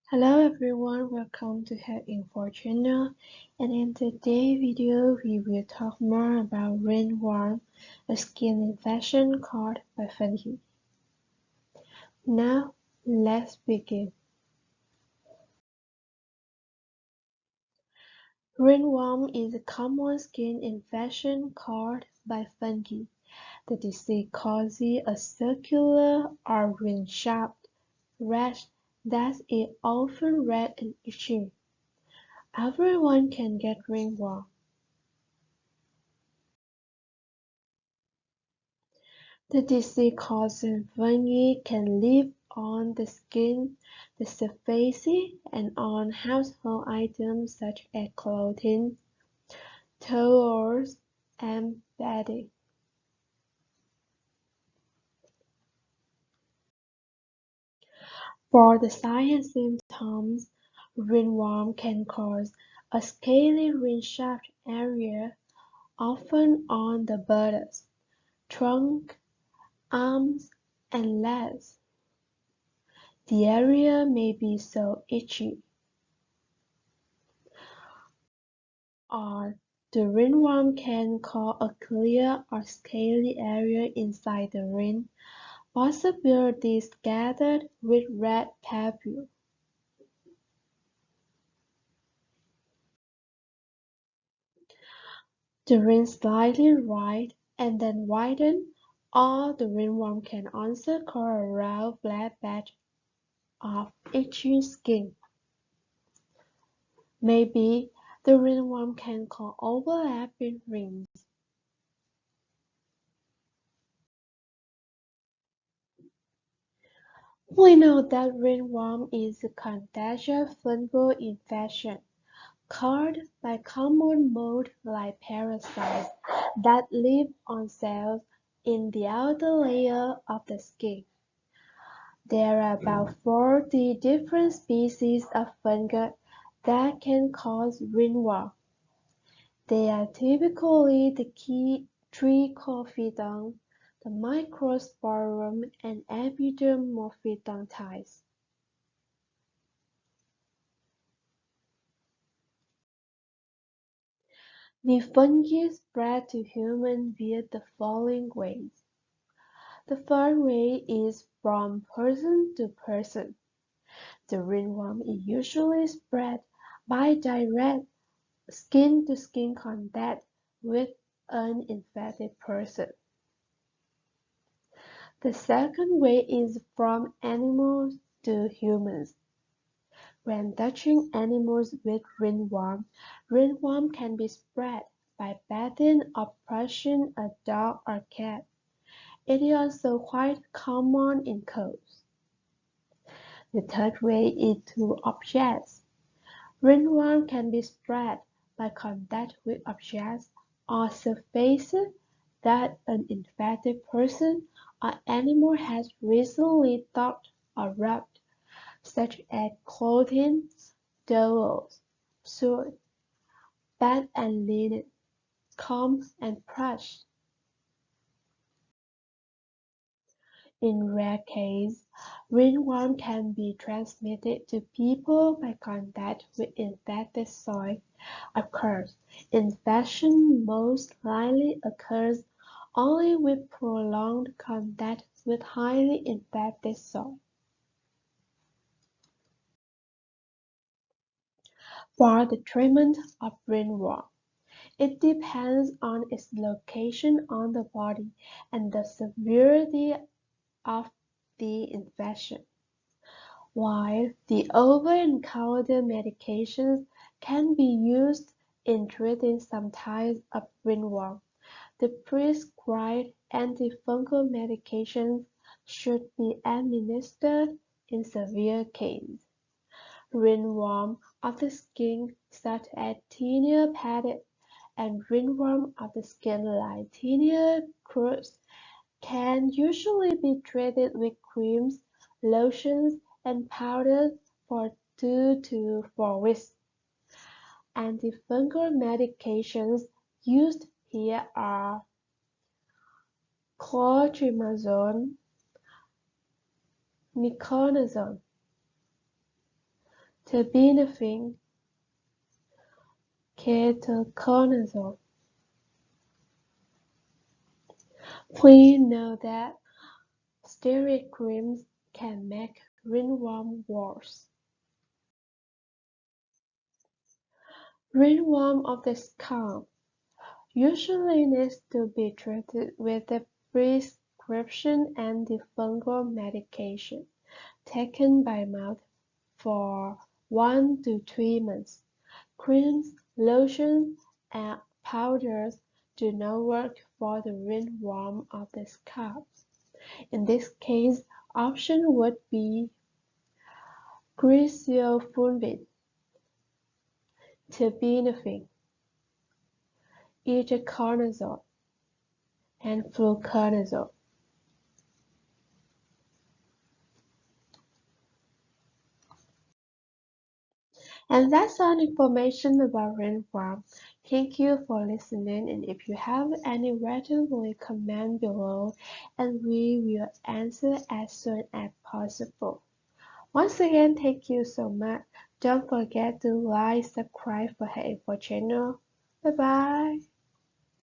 Hello everyone, welcome to Health Info channel, and in today's video we will talk more about ringworm, a skin infection caused by fungi. Now let's begin. Ringworm is a common skin infection caused by fungi. The disease causes a circular or ring-shaped rash that is often red and itchy. Everyone can get ringworm. The disease-causing fungi can live on the skin, the surface, and on household items such as clothing, towels, and bedding. For the signs and symptoms, ringworm can cause a scaly ring-shaped area, often on the buttocks, trunk, arms, and legs. The area may be so itchy or the ringworm can cause a clear or scaly area inside the ring, possibly scattered with red papules. The ring slightly rise and then widen, or the ringworm can also cause a round black patch of itchy skin. Maybe the ringworm can cause overlapping rings. We know that ringworm is a contagious fungal infection caused by common mold-like parasites that live on cells in the outer layer of the skin. There are about 40 different species of fungi that can cause ringworm. They are typically the key Trichophyton, the Microsporum, and Epidermophyton types. The fungi spread to humans via the following ways. The first way is from person to person. The ringworm is usually spread by direct skin-to-skin contact with an infected person. The second way is from animals to humans. When touching animals with ringworm, ringworm can be spread by petting or brushing a dog or cat. It is also quite common in cows. The third way is through objects. Ringworm can be spread by contact with objects or surfaces that an infected person or animal has recently touched or rubbed, such as clothing, towels, sword, bed and linen, comb and brush. In rare cases, ringworm can be transmitted to people by contact with infected soil. Of course, infection most likely occurs only with prolonged contact with highly infected soil. For the treatment of ringworm, it depends on its location on the body and the severity of the infection. While the over-the-counter medications can be used in treating some types of ringworm, the prescribed antifungal medications should be administered in severe cases. Ringworm of the skin such as tinea pedis and ringworm of the skin like tinea crus can usually be treated with creams, lotions, and powders for 2 to 4 weeks. Antifungal medications used here are clotrimazole, niconazole, terbinafine, ketoconazole. Please note that steroid creams can make ringworm worse. Ringworm of the scalp usually needs to be treated with a prescription antifungal medication taken by mouth for 1 to 3 months. Creams, lotions, and powders do not work for the ringworm of the scalp. In this case, option would be griseofulvin, terbinafine, itraconazole, and fluconazole. And that's all information about ringworm. Thank you for listening, and if you have any questions, please comment below and we will answer as soon as possible. Once again, thank you so much. Don't forget to like, subscribe for her info channel. Bye bye.